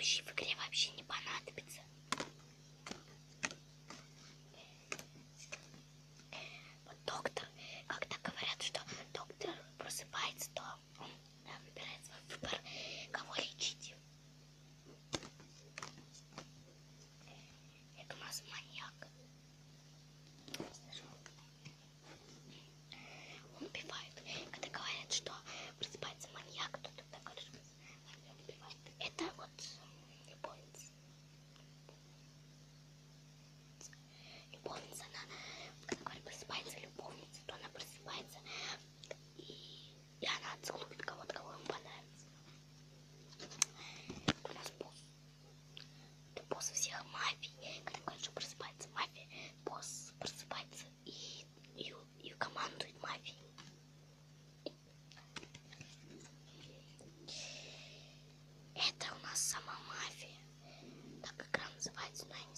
ведущий в игре вообще не понадобится. Вот доктор, когда говорят, что доктор просыпается, то он выбирает свой выбор, кого лечить. Это у нас маньяк. Он убивает. Когда говорят, что просыпается маньяк, то тогда говорят, что маньяк убивает. Это вот любовница. Любовница, она, когда говорят, просыпается любовница, то она просыпается и она целует кого-то, кого ему понравится. Это у нас босс. Это босс всех мафий. Когда говорят, что просыпается мафия, босс просыпается и командует мафией. Это у нас сама мафия. Так игра называется, но я не